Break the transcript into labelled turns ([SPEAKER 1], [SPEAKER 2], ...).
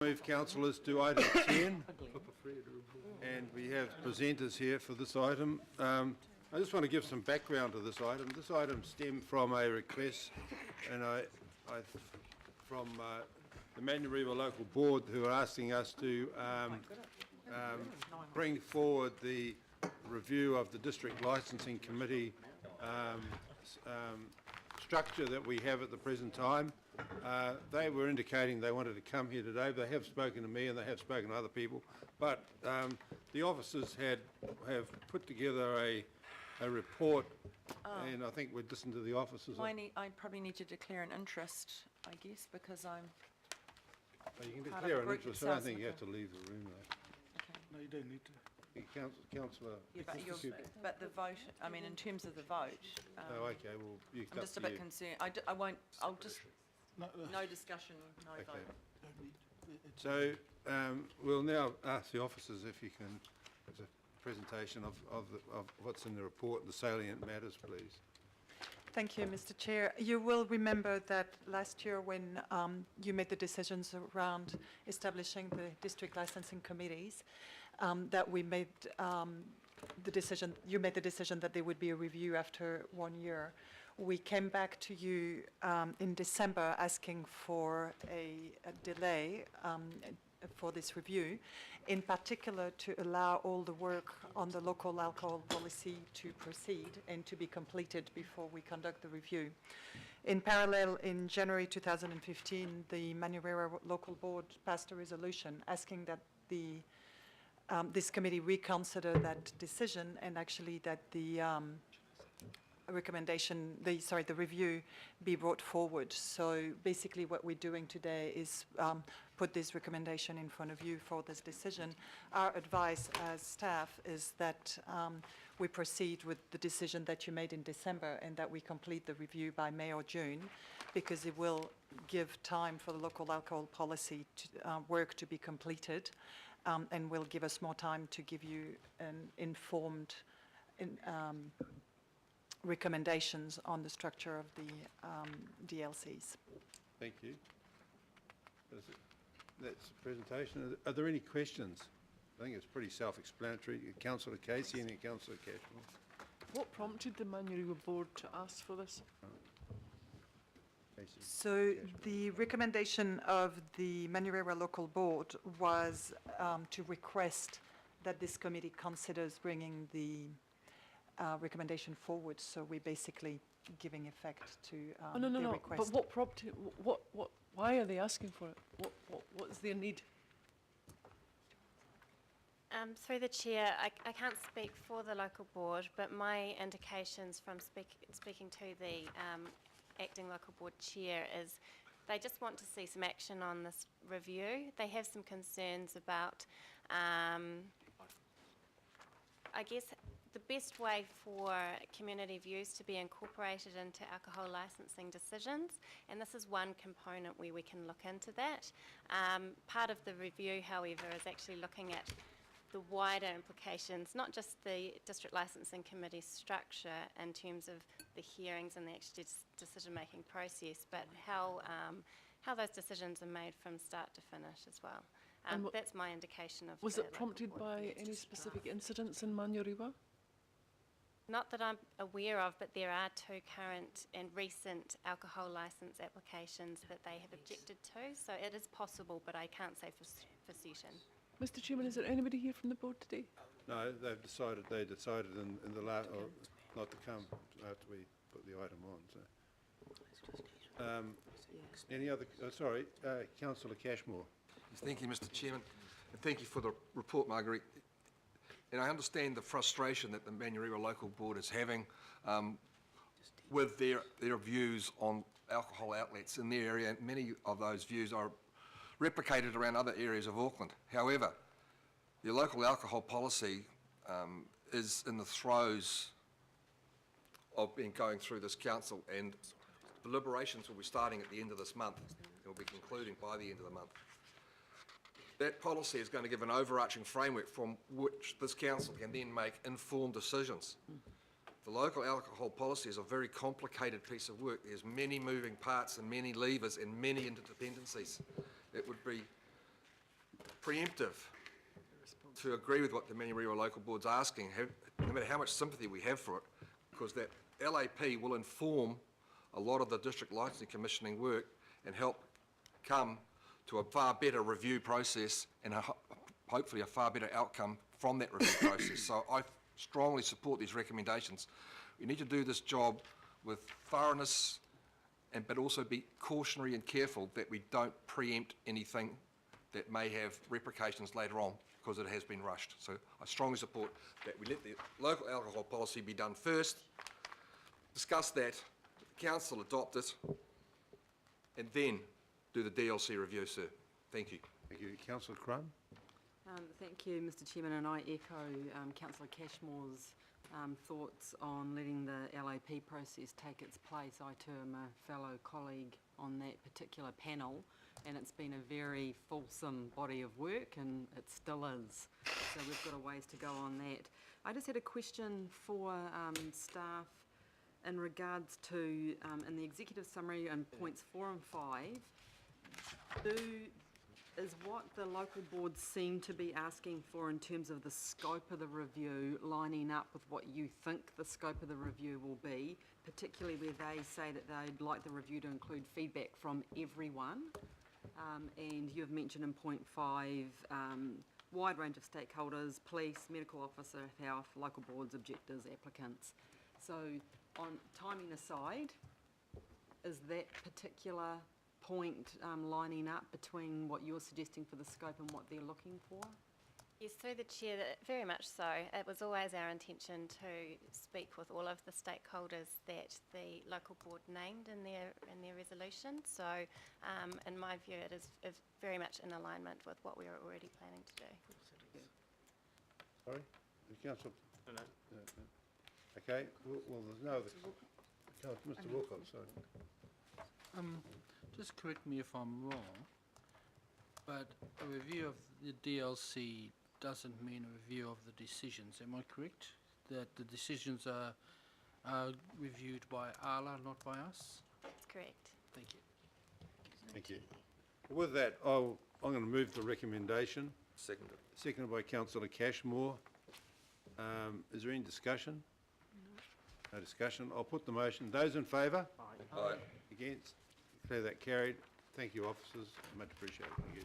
[SPEAKER 1] Move councillors to item 10, and we have presenters here for this item. I just want to give some background to this item. This item stemmed from a request from the Manurewa Local Board, who are asking us to bring forward the review of the District Licensing Committee structure that we have at the present time. They were indicating they wanted to come here today. They have spoken to me and they have spoken to other people, but the officers have put together a report, and I think we'd listen to the officers.
[SPEAKER 2] I probably need to declare an interest, I guess, because I'm
[SPEAKER 1] you can declare an interest. I don't think you have to leave the room though.
[SPEAKER 2] okay.
[SPEAKER 3] No, you don't need to.
[SPEAKER 1] Councillor.
[SPEAKER 2] Yeah, but the vote, I mean, in terms of the vote,
[SPEAKER 1] Oh, okay. Well,
[SPEAKER 2] I'm just a bit concerned. I won't. I'll just no discussion, no
[SPEAKER 1] Okay.
[SPEAKER 2] vote.
[SPEAKER 3] Don't need.
[SPEAKER 1] So we'll now ask the officers if you can, as a presentation of what's in the report and the salient matters, please.
[SPEAKER 4] Thank you, Mr. Chair. You will remember that last year when you made the decisions around establishing the district licensing committees, that we made the decision, you made the decision that there would be a review after 1 year. We came back to you in December asking for a delay for this review, in particular to allow all the work on the local alcohol policy to proceed and to be completed before we conduct the review. In parallel, in January 2015, the Manurewa Local Board passed a resolution asking that this committee reconsider that decision, and actually that the the review be brought forward. So basically what we're doing today is put this recommendation in front of you for this decision. Our advice as staff is that we proceed with the decision that you made in December, and that we complete the review by May or June, because it will give time for the local alcohol policy work to be completed, and will give us more time to give you an informed recommendations on the structure of the DLCs.
[SPEAKER 1] Thank you. That's the presentation. Are there any questions? I think it's pretty self-explanatory. Councillor Casey and then Councillor Cashmore.
[SPEAKER 3] What prompted the Manurewa Board to ask for this?
[SPEAKER 1] Casey.
[SPEAKER 4] So the recommendation of the Manurewa Local Board was to request that this committee considers bringing the recommendation forward. So we're basically giving effect to the request.
[SPEAKER 3] But what prompted? Why are they asking for it? What's their need?
[SPEAKER 5] Through the chair, I can't speak for the local board, but my indications from speaking to the acting local board chair is they just want to see some action on this review. They have some concerns about, I guess, the best way for community views to be incorporated into alcohol licensing decisions, and this is one component where we can look into that. Part of the review, however, is actually looking at the wider implications, not just the district licensing committee structure in terms of the hearings and the actual decision-making process, but how those decisions are made from start to finish as well. That's my indication of.
[SPEAKER 3] Was it prompted by any specific incidents in Manurewa?
[SPEAKER 5] Not that I'm aware of, but there are 2 current and recent alcohol licence applications that they have objected to, so it is possible, but I can't say for certain.
[SPEAKER 3] Mr. Chairman, is there anybody here from the board today?
[SPEAKER 1] No, they decided in the last, or not to come after we put the item on. So, any other? Sorry, Councillor Cashmore.
[SPEAKER 6] Yes, thank you, Mr. Chairman, and thank you for the report, Marguerite. And I understand the frustration that the Manurewa Local Board is having with their views on alcohol outlets in their area. Many of those views are replicated around other areas of Auckland. However, the local alcohol policy is in the throes of going through this council, and deliberations will be starting at the end of this month and will be concluding by the end of the month. That policy is going to give an overarching framework from which this council can then make informed decisions. The local alcohol policy is a very complicated piece of work. There's many moving parts and many levers and many interdependencies. It would be preemptive to agree with what the Manurewa Local Board's asking, no matter how much sympathy we have for it, because that LAP will inform a lot of the district licensing commissioning work and help come to a far better review process and hopefully a far better outcome from that review process. So I strongly support these recommendations. We need to do this job with thoroughness, but also be cautionary and careful that we don't preempt anything that may have repercussions later on because it has been rushed. So I strongly support that we let the local alcohol policy be done first, discuss that, the council adopt it, and then do the DLC review, sir. Thank you.
[SPEAKER 1] Thank you. Councillor Crum?
[SPEAKER 7] Thank you, Mr Chairman, and I echo Councillor Cashmore's thoughts on letting the LAP process take its place. I too am a fellow colleague on that particular panel, and it's been a very fulsome body of work, and it still is. So we've got a ways to go on that. I just had a question for staff in regards to, in the executive summary in points 4 and 5, is what the local boards seem to be asking for in terms of the scope of the review lining up with what you think the scope of the review will be, particularly where they say that they'd like the review to include feedback from everyone. And you've mentioned in point 5, wide range of stakeholders, police, medical officer, health, local boards, objectors, applicants. So on timing aside, is that particular point lining up between what you're suggesting for the scope and what they're looking for?
[SPEAKER 5] Yes, through the chair, very much so. It was always our intention to speak with all of the stakeholders that the local board named in their resolution. So, in my view, it is very much in alignment with what we are already planning to do.
[SPEAKER 1] Sorry? Councillor? No. Okay, well, there's no other. Mr Wilcox, sorry.
[SPEAKER 8] Just correct me if I'm wrong, but a review of the DLC doesn't mean a review of the decisions. Am I correct? That the decisions are reviewed by ALA, not by us?
[SPEAKER 5] That's correct.
[SPEAKER 8] Thank you.
[SPEAKER 1] Thank you. With that, I'm going to move the recommendation.
[SPEAKER 6] Seconded.
[SPEAKER 1] Seconded by Councillor Cashmore. Is there any discussion? No discussion. I'll put the motion. Those in favour?
[SPEAKER 6] Aye.
[SPEAKER 1] Against? Declare that carried. Thank you, officers. Much appreciated. Thank you.